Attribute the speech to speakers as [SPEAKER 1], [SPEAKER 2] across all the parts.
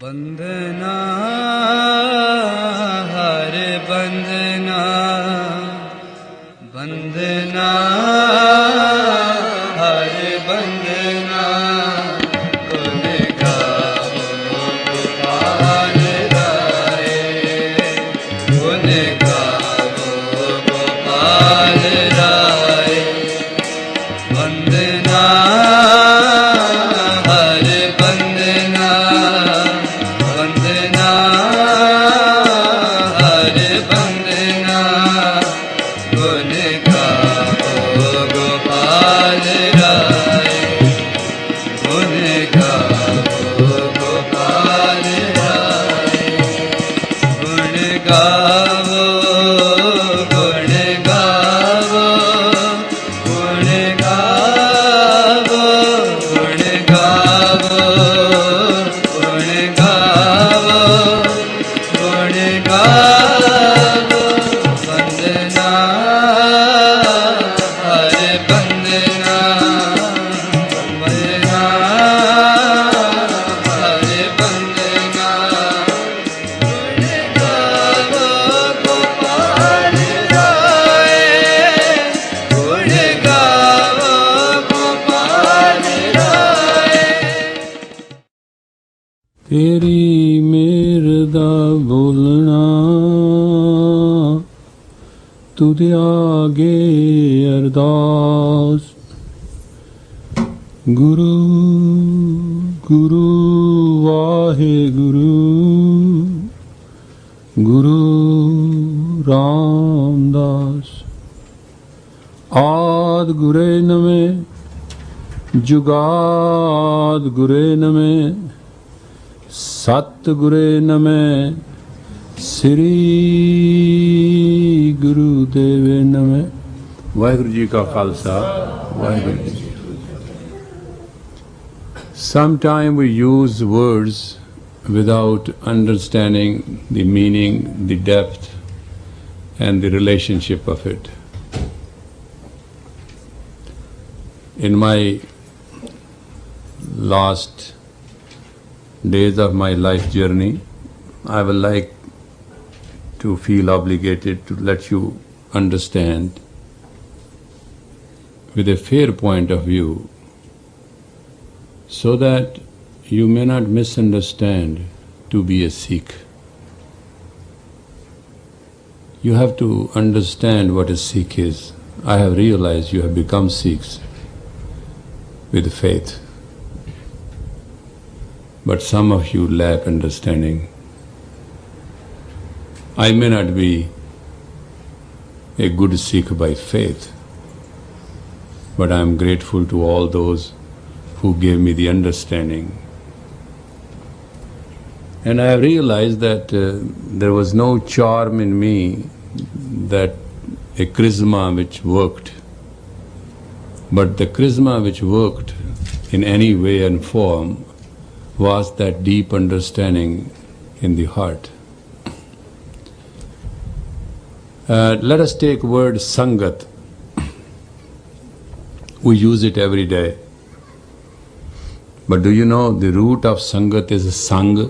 [SPEAKER 1] बंदना हरे बंदना बंदना हरे बंदना गुण गाओ गोपाल राय गुण गाओ गोपाल राय बंदना हरे बंदना बंदना हरे बंदना गुण गाओ गोपाल राय गुण गाओ गोपाल राय गुण गाओ गुण गाओ गुण गाओ गुण गाओ गुण गाओ गुण गाओ बंदना हरे बंदना बंदना हरे बंदना गुण गाओ गोपाल राय गुण गाओ गोपाल राय
[SPEAKER 2] तेरी मेर दा बोलना तुदे आगे अरदास गुरु गुरु वाहे गुरु गुरु रामदास आद गुरे नमे जुगाद गुरे नमे सत गुरे नमे श्री गुरु देवे नमे वाहिगुरु जी का खालसा वाहिगुरु जी की फतेह। Sometimes we use words without understanding the meaning, the depth and the relationship of it. In my last days of my life journey, I would like to feel obligated to let you understand with a fair point of view so that you may not misunderstand to be a Sikh. You have to understand what a Sikh is. I have realized you have become Sikhs with faith. But some of you lack understanding. I may not be a good Sikh by faith, but I am grateful to all those who gave me the understanding. And I have realized that there was no charm in me, that a charisma which worked, but the charisma which worked in any way and form was that deep understanding in the heart. Let us take word Sangat. We use it every day. But do you know the root of Sangat is Sang?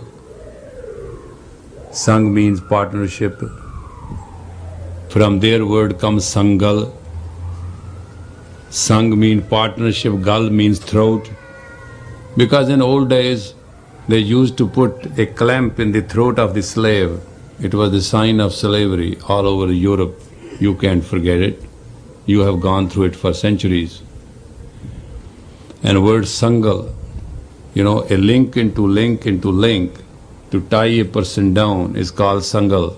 [SPEAKER 2] Sang means partnership. From their word comes Sangal. Sang means partnership, Gal means throat. Because in old days, they used to put a clamp in the throat of the slave. It was the sign of slavery all over Europe. You can't forget it. You have gone through it for centuries. And word Sangal, a link into link into link to tie a person down is called Sangal.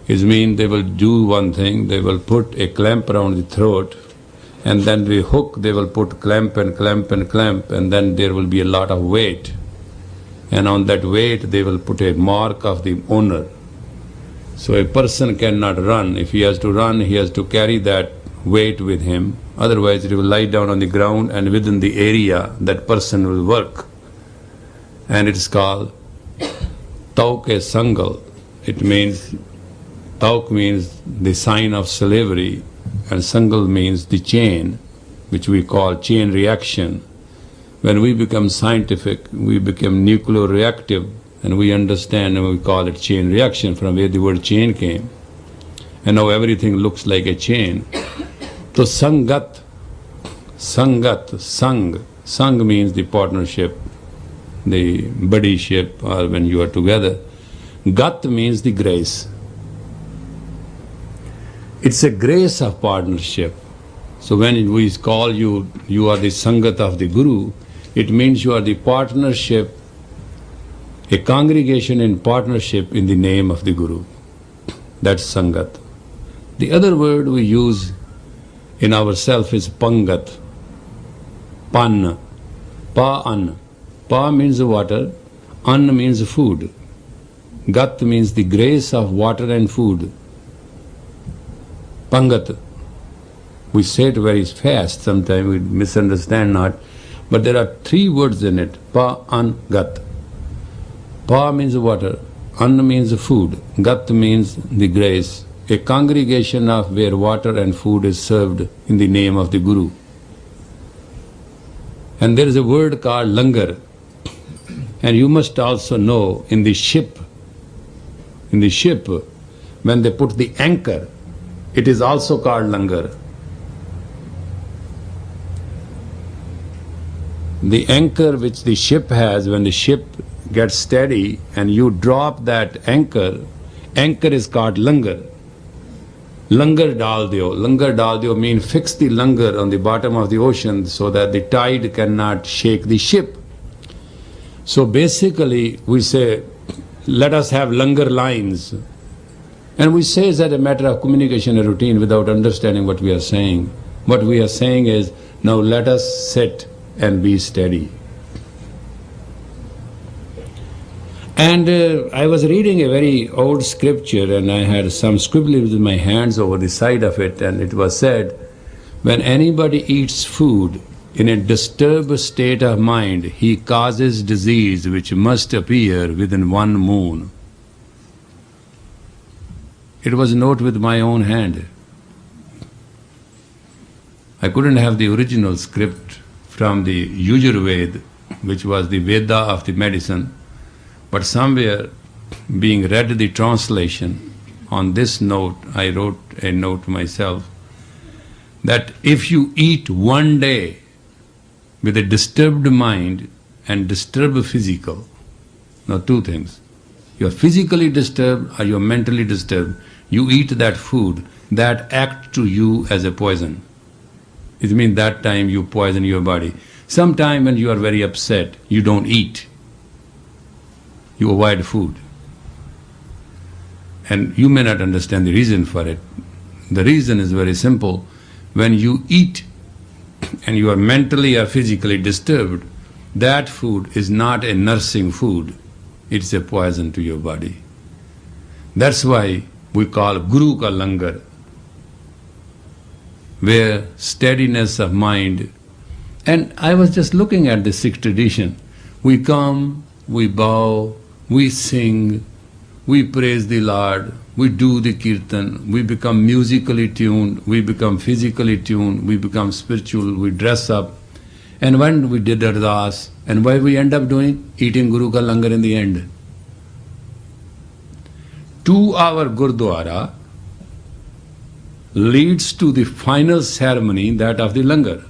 [SPEAKER 2] It means they will do one thing, they will put a clamp around the throat, and then the hook they will put clamp and clamp and clamp, and then there will be a lot of weight. And on that weight they will put a mark of the owner. So a person cannot run. If he has to run, he has to carry that weight with him. Otherwise, it will lie down on the ground, and within the area that person will work. And it is called Tauke Sangal. It means, Tauk means the sign of slavery, and Sangal means the chain, which we call chain reaction, When we become scientific, we become nuclear reactive, and we understand, and we call it chain reaction, from where the word chain came. And now everything looks like a chain. So sangat, sang means the partnership, the buddyship, or when you are together. Gat means the grace. It's a grace of partnership. So when we call you, you are the sangat of the Guru, it means you are the partnership, a congregation in partnership in the name of the Guru. That's sangat. The other word we use in ourself is pangat, pan, pa-an. Pa means water, an means food. Gat means the grace of water and food. Pangat. We say it very fast, sometimes we misunderstand not, but there are three words in it, pa, an, gat. Pa means water, an means food, gat means the grace, a congregation of where water and food is served in the name of the Guru. And there is a word called langar. And you must also know, in the ship, when they put the anchor, it is also called langar. The anchor which the ship has, when the ship gets steady and you drop that anchor is called langar. Langar dal deo means fix the langar on the bottom of the ocean so that the tide cannot shake the ship. So basically we say, let us have langar lines. And we say it's a matter of communication and routine without understanding what we are saying. What we are saying is, now let us sit and be steady. And I was reading a very old scripture, and I had some scribblings with my hands over the side of it, and it was said, when anybody eats food in a disturbed state of mind, he causes disease which must appear within 1 moon. It was a note with my own hand. I couldn't have the original script from the Yajurveda, which was the Veda of the medicine, but somewhere, being read the translation, on this note, I wrote a note myself, that if you eat one day with a disturbed mind and disturbed physical, now 2 things, you are physically disturbed or you are mentally disturbed, you eat that food, that acts to you as a poison. It means that time you poison your body. Sometime when you are very upset, you don't eat. You avoid food. And you may not understand the reason for it. The reason is very simple. When you eat and you are mentally or physically disturbed, that food is not a nursing food. It's a poison to your body. That's why we call Guru ka langar, where steadiness of mind. And I was just looking at the Sikh tradition. We come, we bow, we sing, we praise the Lord, we do the kirtan, we become musically tuned, we become physically tuned, we become spiritual, we dress up. And when we did ardas, and what we end up doing? Eating Guru ka langar in the end. 2-hour Gurdwara leads to the final ceremony, that of the langar.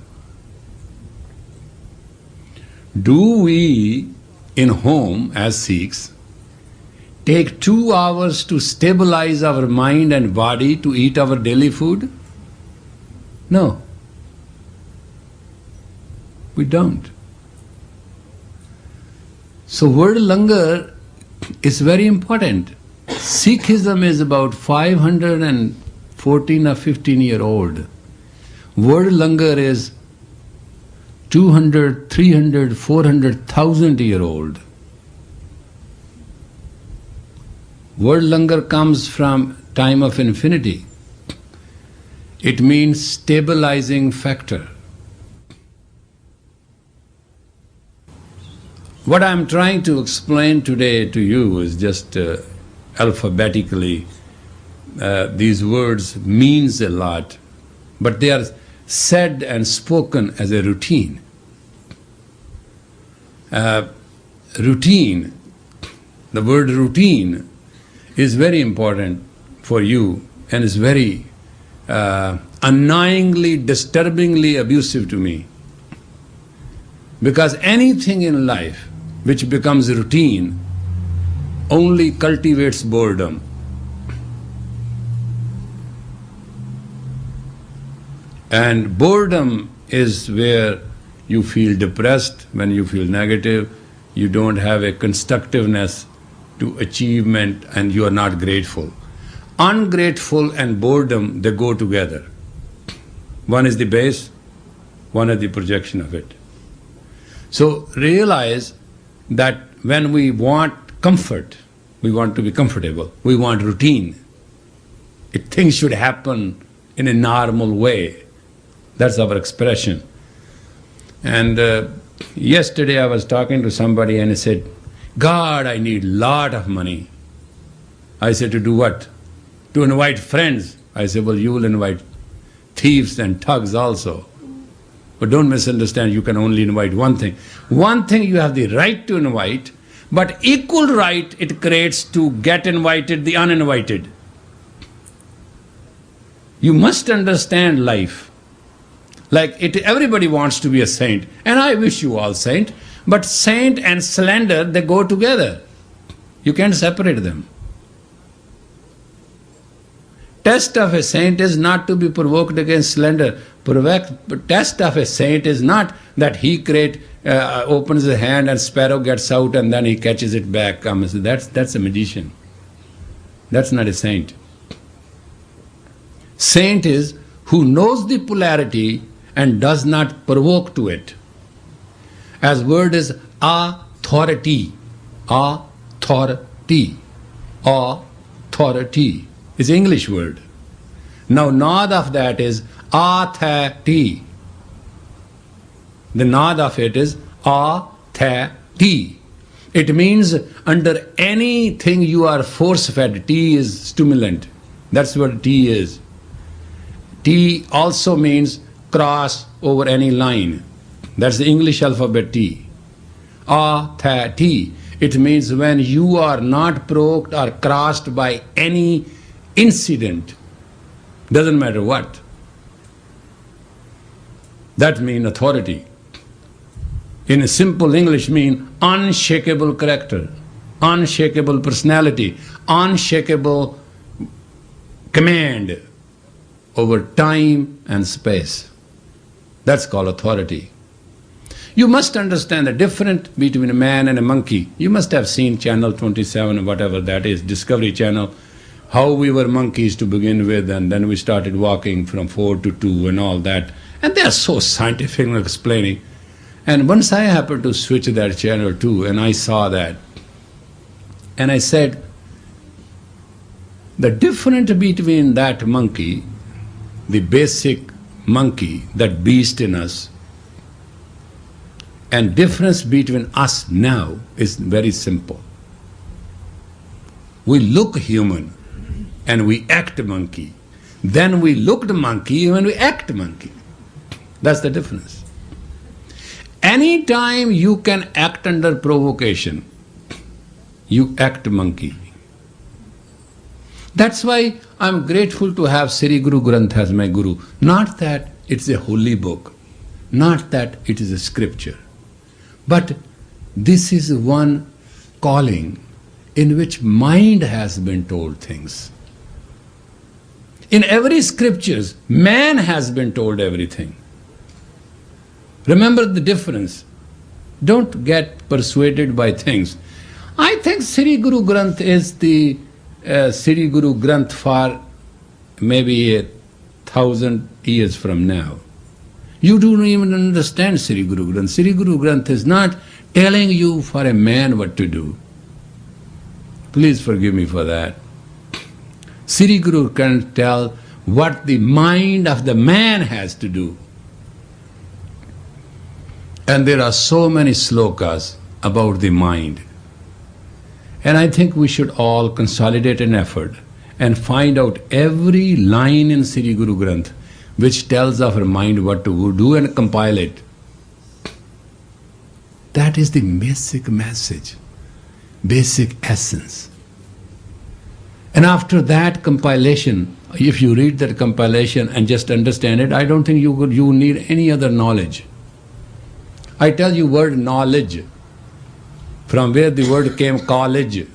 [SPEAKER 2] Do we in home as Sikhs take 2 hours to stabilize our mind and body to eat our daily food? No. We don't. So word langar is very important. Sikhism is about 514 or 15-year-old. Word langar is 200, 300, 400,000-year-old. Word langar comes from time of infinity. It means stabilizing factor. What I am trying to explain today to you is just alphabetically. These words means a lot, but they are said and spoken as a routine. routine, the word routine is very important for you and is very annoyingly, disturbingly abusive to me. Because anything in life which becomes routine only cultivates boredom. And boredom is where you feel depressed, when you feel negative, you don't have a constructiveness to achievement and you are not grateful. Ungrateful and boredom, they go together. One is the base, one is the projection of it. So realize that when we want comfort, we want to be comfortable, we want routine. Things should happen in a normal way. That's our expression. And yesterday I was talking to somebody and he said, God, I need lot of money. I said, to do what? To invite friends. I said, well, you will invite thieves and thugs also. But don't misunderstand, you can only invite one thing. One thing you have the right to invite, but equal right it creates to get invited the uninvited. You must understand life. Like everybody wants to be a saint, and I wish you all saint, but saint and slender, they go together. You can't separate them. Test of a saint is not to be provoked against slender. Test of a saint is not that he opens his hand and sparrow gets out and then he catches it back. That's a magician. That's not a saint. Saint is who knows the polarity and does not provoke to it. As word is authority. Authority. Authority. It's an English word. Now nad of that is athati. The nad of it is athati. It means under anything you are force-fed. T is stimulant. That's what T is. T also means cross over any line. That's the English alphabet T. Athati. It means when you are not provoked or crossed by any incident, doesn't matter what. That means authority. In a simple English mean unshakable character, unshakable personality, unshakable command over time and space. That's called authority. You must understand the difference between a man and a monkey. You must have seen Channel 27 or whatever that is, Discovery Channel, how we were monkeys to begin with and then we started walking from 4 to 2 and all that. And they are so scientific in explaining. And once I happened to switch that channel too and I saw that. And I said, the difference between that monkey, the basic monkey, that beast in us, and difference between us now is very simple. We look human and we act monkey. Then we looked monkey when we act monkey. That's the difference. Anytime you can act under provocation, you act monkey. That's why I'm grateful to have Sri Guru Granth as my guru. Not that it's a holy book, not that it is a scripture, but this is one calling in which mind has been told things. In every scriptures, man has been told everything. Remember the difference. Don't get persuaded by things. I think Sri Guru Granth is the Sri Guru Granth for maybe 1,000 years from now. You don't even understand Sri Guru Granth. Sri Guru Granth is not telling you for a man what to do. Please forgive me for that. Sri Guru can tell what the mind of the man has to do. And there are so many slokas about the mind. And I think we should all consolidate an effort and find out every line in Sri Guru Granth which tells our mind what to do and compile it. That is the basic message, basic essence. And after that compilation, if you read that compilation and just understand it, I don't think you need any other knowledge. I tell you word knowledge, from where the word came, college.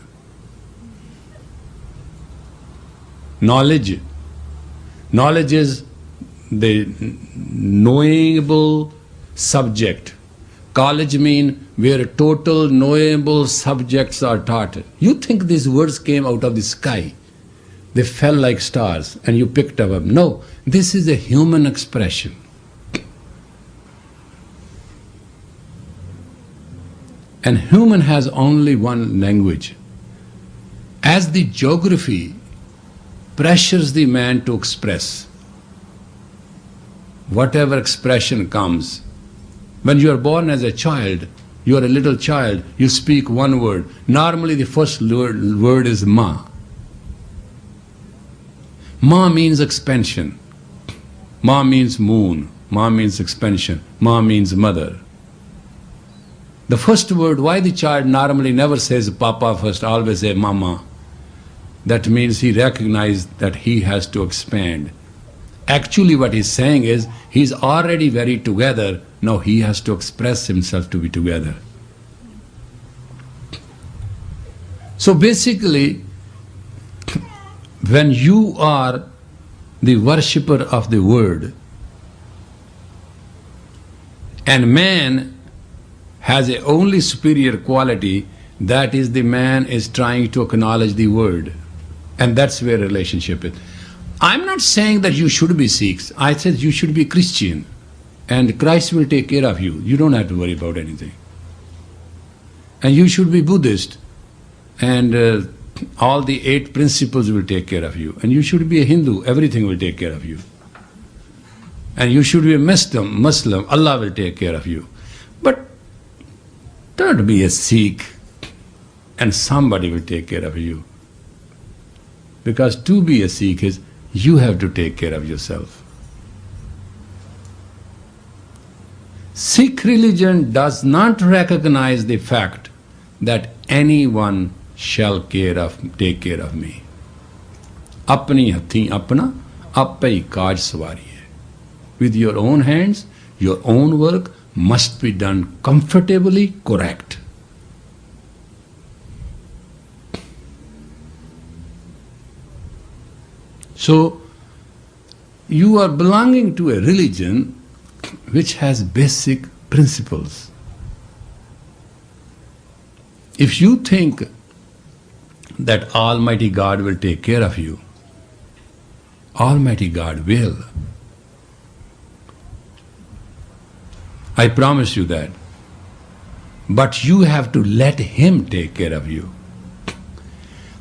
[SPEAKER 2] Knowledge. Knowledge is the knowable subject. College means where total knowable subjects are taught. You think these words came out of the sky? They fell like stars and you picked them up. No, this is a human expression. And human has only one language. As the geography pressures the man to express, whatever expression comes. When you are born as a child, you are a little child, you speak one word. Normally the first word is ma. Ma means expansion. Ma means moon. Ma means expansion. Ma means mother. The first word, why the child normally never says papa first, always say mama. That means he recognized that he has to expand. Actually what he's saying is, he's already very together, now he has to express himself to be together. So basically, when you are the worshipper of the word, and man has a only superior quality, that is the man is trying to acknowledge the word. And that's where relationship is. I'm not saying that you should be Sikhs. I said you should be Christian. And Christ will take care of you. You don't have to worry about anything. And you should be Buddhist. And all the 8 principles will take care of you. And you should be a Hindu. Everything will take care of you. And you should be a Muslim. Allah will take care of you. But don't be a Sikh and somebody will take care of you. Because to be a Sikh is, you have to take care of yourself. Sikh religion does not recognize the fact that anyone shall take care of me. Apni hathi apna, appe hi kaaj sawari hai. With your own hands, your own work must be done comfortably, correct. So, you are belonging to a religion which has basic principles. If you think that Almighty God will take care of you, Almighty God will. I promise you that. But you have to let Him take care of you.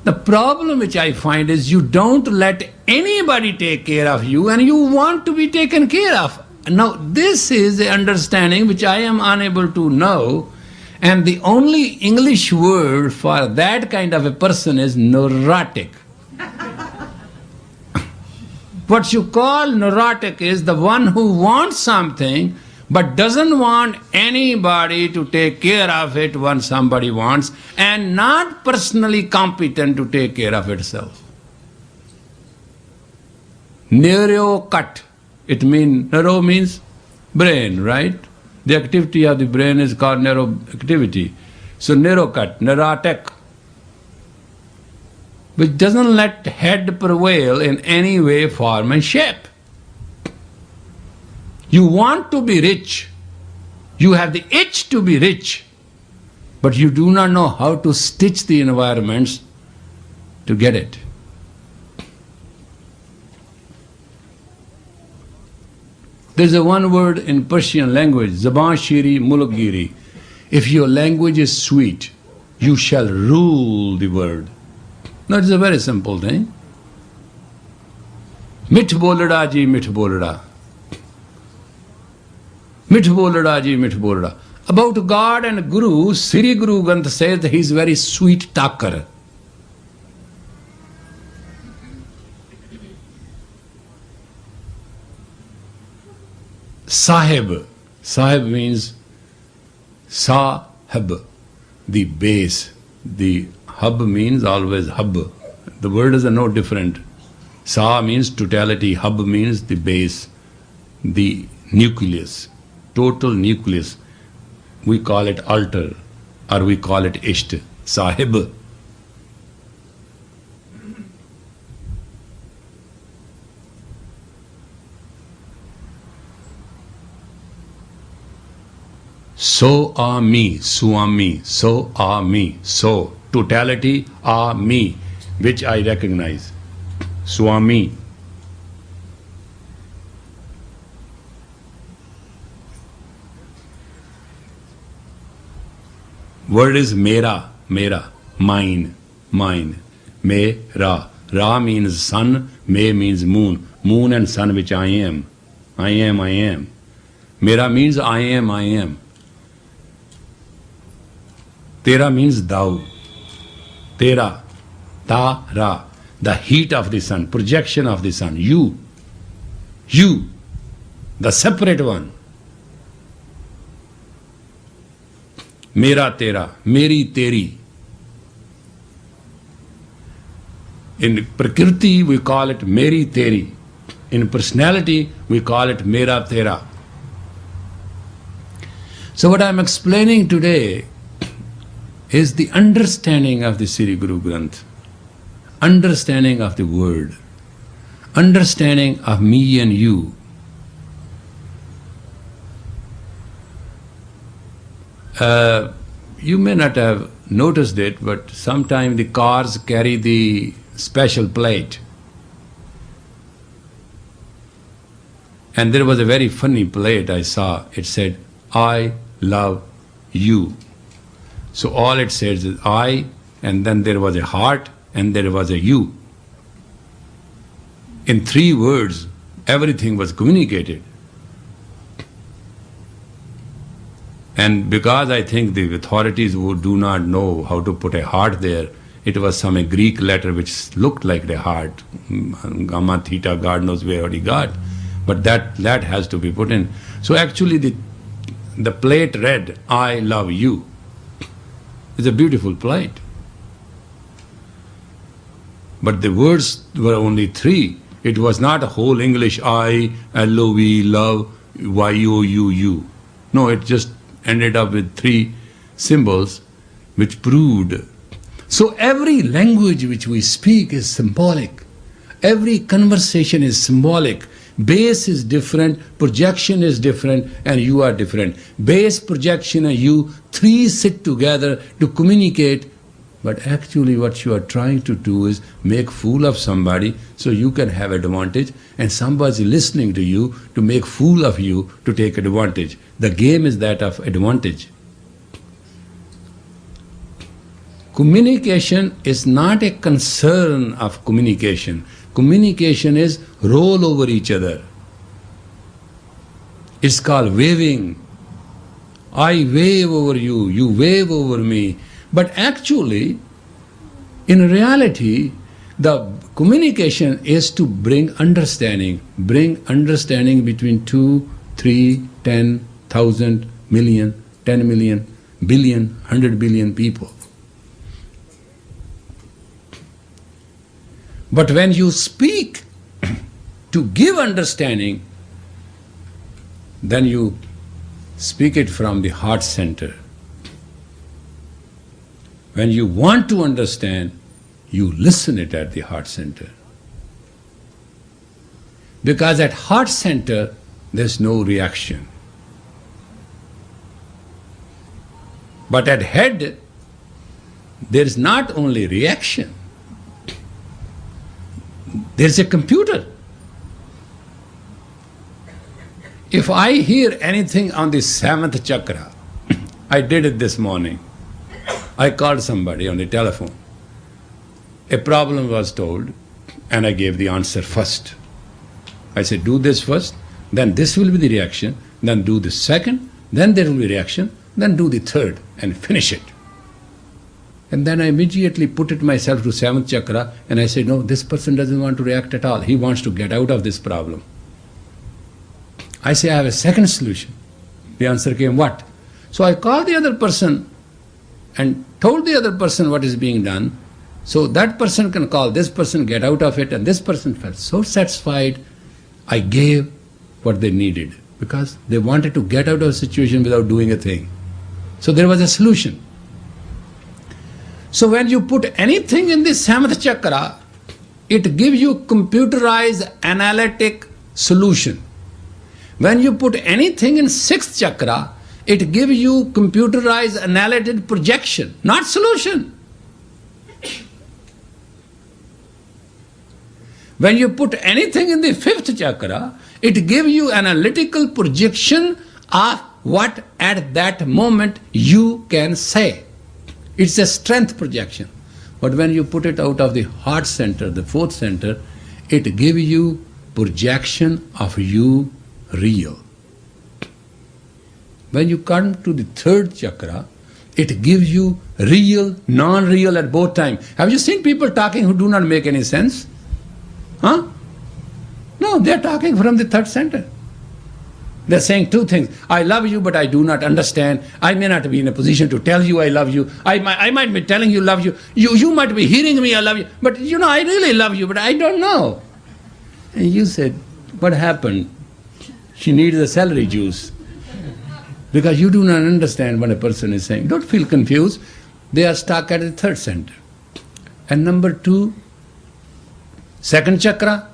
[SPEAKER 2] The problem which I find is you don't let anybody take care of you and you want to be taken care of. Now this is an understanding which I am unable to know, and the only English word for that kind of a person is neurotic. What you call neurotic is the one who wants something but doesn't want anybody to take care of it when somebody wants, and not personally competent to take care of itself. Neurocut. It means, neuro means brain, right? The activity of the brain is called neuroactivity. So neurocut, neurotic, which doesn't let head prevail in any way, form and shape. You want to be rich. You have the itch to be rich. But you do not know how to stitch the environments to get it. There's a one word in Persian language, Zaban Shiri Mulk Giri. If your language is sweet, you shall rule the world. Now it's a very simple thing. Mit bolada ji mit bolada. Mit bolada ji mit bolada. About God and Guru, Sri Guru Granth says that he is very sweet talker. Sahib. Sahib means Sa hub, the base. The hub means always hub. The word is no different. Sa means totality, hub means the base, the nucleus, total nucleus. We call it altar or we call it Isht, Sahib. So are me, Swami, so are me, so totality are me, which I recognize. Swami. Word is mera, mera, mine, mine. Mera. Ra means sun, me means moon. Moon and sun which I am. I am, I am. Mera means I am, I am. Tera means thou. Tera. Ta, ra. The heat of the sun, projection of the sun. You. You. The separate one. Mera tera, meri teri. In Prakriti we call it meri teri. In personality we call it mera tera. So what I am explaining today is the understanding of the Sri Guru Granth, understanding of the word, understanding of me and you. You may not have noticed it, but sometimes the cars carry the special plate. And there was a very funny plate I saw. It said, I love you. So all it says is I, and then there was a heart, and there was a you. In 3 words, everything was communicated. And because I think the authorities who do not know how to put a heart there, it was some Greek letter which looked like the heart, gamma, theta, God knows where he got. But that has to be put in. So actually the plate read, I love you. It's a beautiful plate. But the words were only 3. It was not a whole English I, L-O-V, love, Y-O-U-U. No, it just ended up with 3 symbols which proved. So every language which we speak is symbolic. Every conversation is symbolic. Base is different, projection is different, and you are different. Base, projection, and you, 3 sit together to communicate. But actually what you are trying to do is make fool of somebody so you can have advantage, and somebody listening to you to make fool of you to take advantage. The game is that of advantage. Communication is not a concern of communication. Communication is roll over each other. It's called waving. I wave over you, you wave over me. But actually, in reality, the communication is to bring understanding between 2, 3, 10, 1,000, million, 10 million, billion, 100 billion people. But when you speak to give understanding, then you speak it from the heart center. When you want to understand, you listen it at the heart center. Because at heart center, there's no reaction. But at head, there's not only reaction, there's a computer. If I hear anything on the 7th chakra, I did it this morning. I called somebody on the telephone. A problem was told, and I gave the answer first. I said, do this first, then this will be the reaction, then do the second, then there will be reaction, then do the third, and finish it. And then I immediately put it myself to 7th chakra, and I said, no, this person doesn't want to react at all. He wants to get out of this problem. I say, I have a second solution. The answer came, what? So I called the other person and told the other person what is being done, so that person can call this person, get out of it, and this person felt so satisfied. I gave what they needed because they wanted to get out of a situation without doing a thing. So there was a solution. So when you put anything in the seventh chakra, it gives you computerized analytic solution. When you put anything in sixth chakra, it gives you computerized analytic projection, not solution. When you put anything in the fifth chakra, it gives you analytical projection of what at that moment you can say. It's a strength projection. But when you put it out of the heart center, the fourth center, it gives you projection of you real. When you come to the third chakra, it gives you real, non-real at both times. Have you seen people talking who do not make any sense? Huh? No, they're talking from the third center. They're saying two things. I love you, but I do not understand. I may not be in a position to tell you I love you. I might be telling you love you. You might be hearing me I love you. But I really love you, but I don't know. And you said, what happened? She needs the celery juice. Because you do not understand what a person is saying. Don't feel confused. They are stuck at the third center. And number two, second chakra,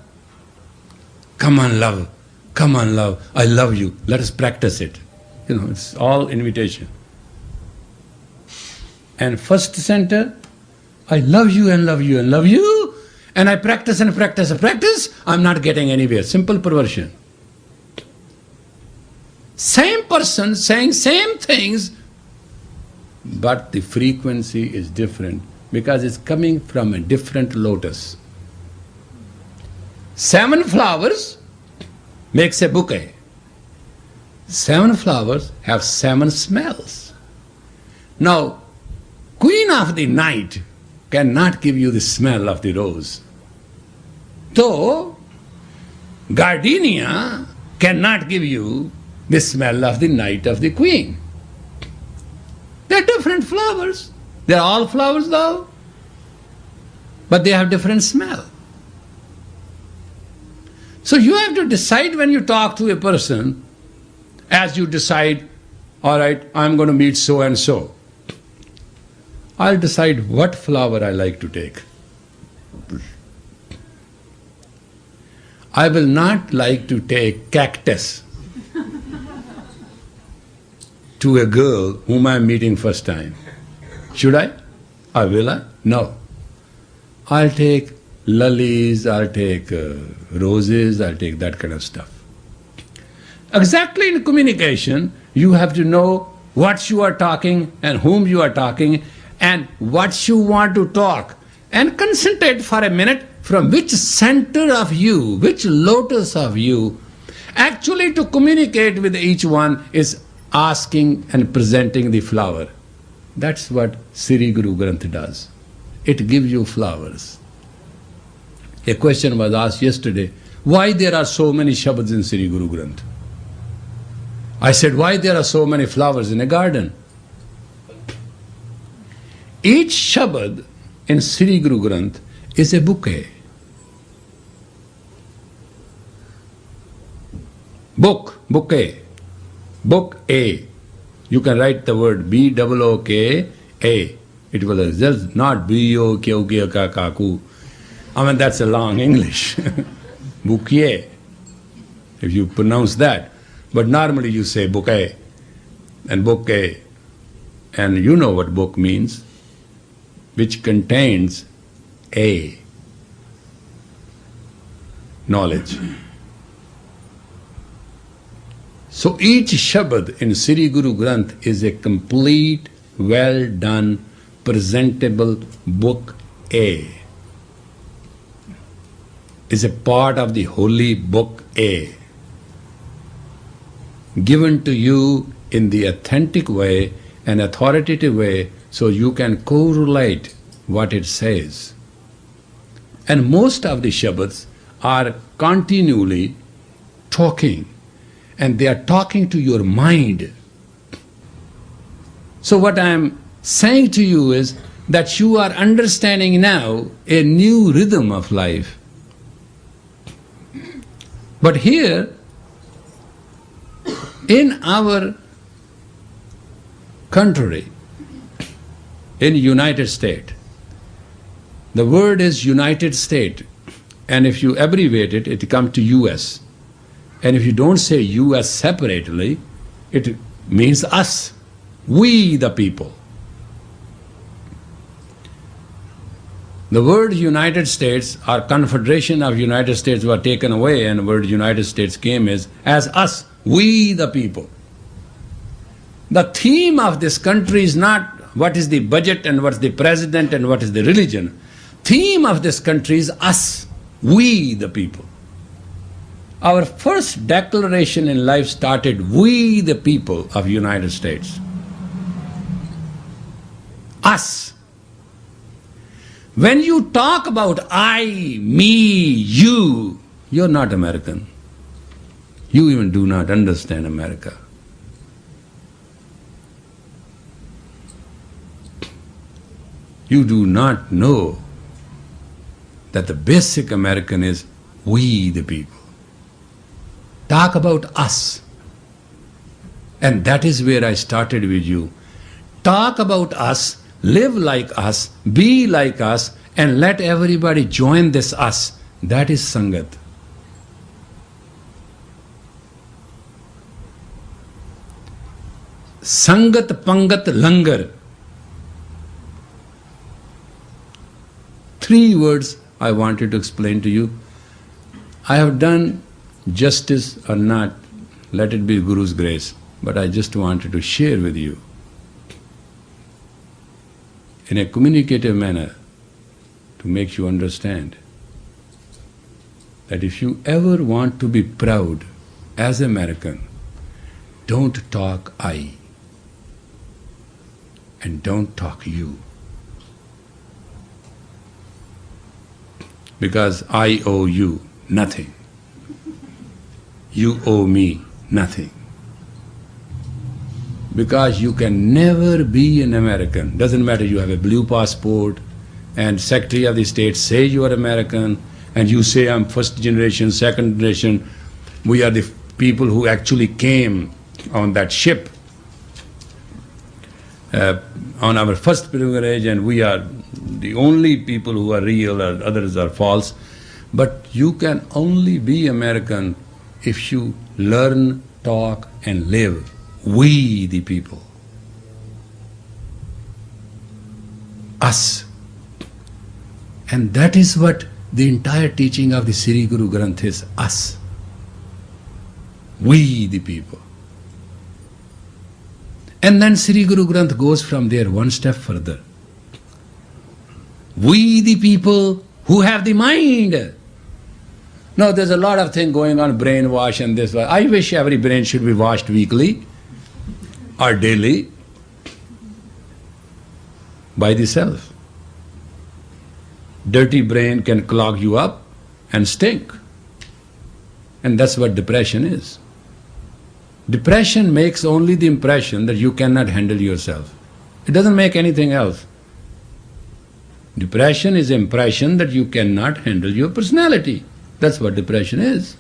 [SPEAKER 2] come on love, I love you, let us practice it. It's all invitation. And first center, I love you and love you and love you, and I practice and practice and practice, I'm not getting anywhere. Simple perversion. Same person saying same things, but the frequency is different because it's coming from a different lotus. 7 flowers makes a bouquet. 7 flowers have 7 smells. Now, Queen of the Night cannot give you the smell of the rose. Though, gardenia cannot give you the smell of the night of the Queen. They're different flowers. They're all flowers though, but they have different smell. So you have to decide when you talk to a person, as you decide, all right, I'm going to meet so and so. I'll decide what flower I like to take. I will not like to take cactus to a girl whom I'm meeting first time. Should I? Or will I? No. I'll take lilies, I'll take roses, I'll take that kind of stuff. Exactly in communication, you have to know what you are talking and whom you are talking and what you want to talk. And concentrate for a minute from which center of you, which lotus of you, actually to communicate with each one is asking and presenting the flower. That's what Sri Guru Granth does. It gives you flowers. A question was asked yesterday, why there are so many shabads in Sri Guru Granth? I said, why there are so many flowers in a garden? Each shabad in Sri Guru Granth is a bouquet. Bouquet. Book A. You can write the word B-O-O-K-A. It will just not B-O-K-O-K-A-K-A-Ku. I mean, that's a long English. Bouquet, if you pronounce that. But normally you say bouquet and bouquet. And you know what book means, which contains A, knowledge. So each Shabad in Sri Guru Granth is a complete, well done, presentable book A. Is a part of the holy book A, given to you in the authentic way, an authoritative way, so you can correlate what it says. And most of the Shabads are continually talking, and they are talking to your mind. So what I am saying to you is that you are understanding now a new rhythm of life. But here, in our country, in United States, the word is United States, and if you abbreviate it, it comes to US. And if you don't say US separately, it means us, we the people. The word United States or Confederation of United States were taken away, and the word United States came as us, we the people. The theme of this country is not what is the budget and what's the president and what is the religion. Theme of this country is us, we the people. Our first declaration in life started, we the people of United States. Us. When you talk about I, me, you, you're not American. You even do not understand America. You do not know that the basic American is we the people. Talk about us. And that is where I started with you. Talk about us, live like us, be like us, and let everybody join this us. That is Sangat. Sangat Pangat Langar. 3 words I wanted to explain to you. I have done justice or not, let it be Guru's grace, but I just wanted to share with you in a communicative manner to make you understand that if you ever want to be proud as American, don't talk I and don't talk you. Because I owe you nothing. You owe me nothing. Because you can never be an American. Doesn't matter you have a blue passport and Secretary of the State say you are American and you say I'm first generation, second generation. We are the people who actually came on that ship on our first pilgrimage, and we are the only people who are real and others are false. But you can only be American if you learn, talk and live. We the people. Us. And that is what the entire teaching of the Sri Guru Granth is, us. We the people. And then Sri Guru Granth goes from there one step further. We the people who have the mind. Now there's a lot of thing going on, brainwash and this. I wish every brain should be washed weekly or daily by the self. Dirty brain can clog you up and stink. And that's what depression is. Depression makes only the impression that you cannot handle yourself. It doesn't make anything else. Depression is impression that you cannot handle your personality. That's what depression is.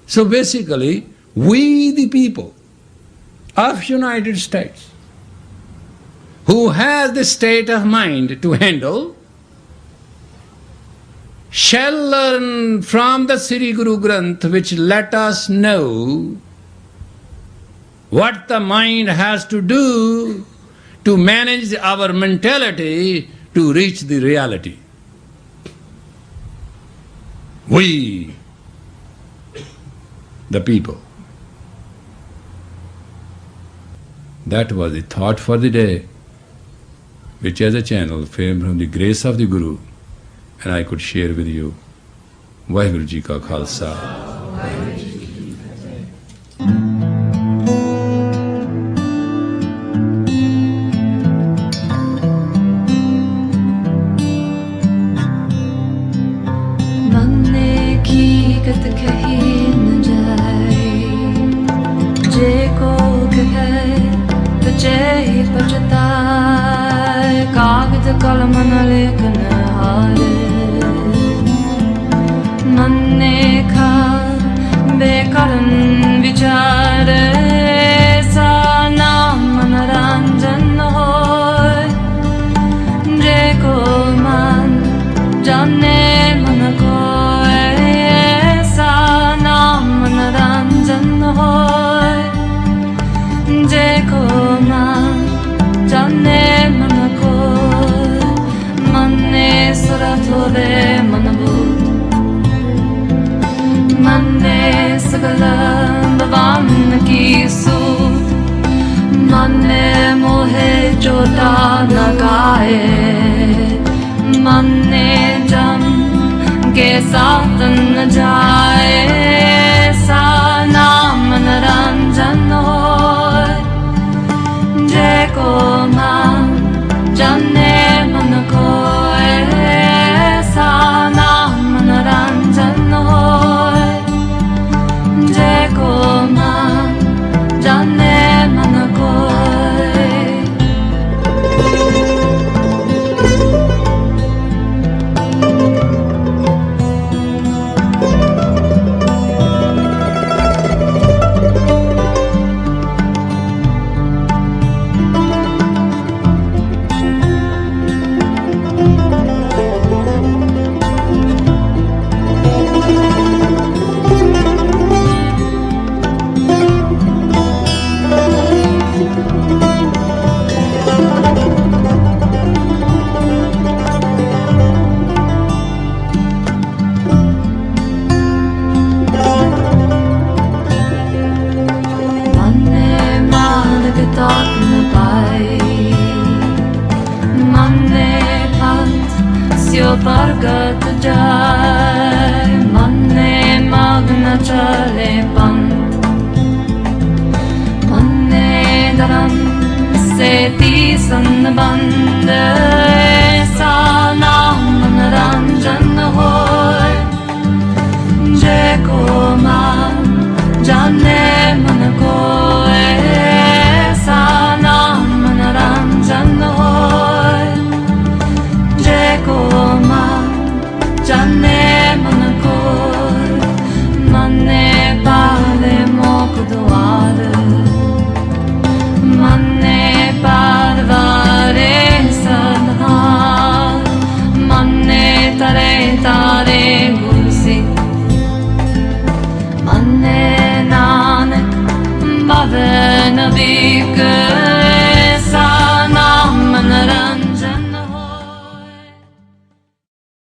[SPEAKER 2] So basically, we the people of United States who has the state of mind to handle shall learn from the Sri Guru Granth, which let us know what the mind has to do to manage our mentality to reach the reality. We, the people. That was the thought for the day, which as a channel came from the grace of the Guru, and I could share with you. Vaheguru Ji Ka Khalsa. Vaheguru Ji Ki Fateh.
[SPEAKER 3] Manne ki gat kahi na jaye, je ko kahe मन लेखन हार मन्ने का बेकरन विचार सा नाम मनोरंजन होय जे को मन जाने मन को ऐसा नाम मनोरंजन होय जे को मन जाने मन को मन्ने सुरा थोवे मनबूत मन्ने सकल भवन की सूत मन्ने मोहे चोटा न गाए मन्ने जम के साथ न जाए सा नाम मनोरंजन होय जे को मन जाने मन को ऐसा नाम मनोरंजन होय जे को मन जाने मन को परगत जाय मन्ने मग्न चले पंथ मन्ने धर्म से संबंध ऐसा नाम मनोरंजन होय जे को मन जाने मन को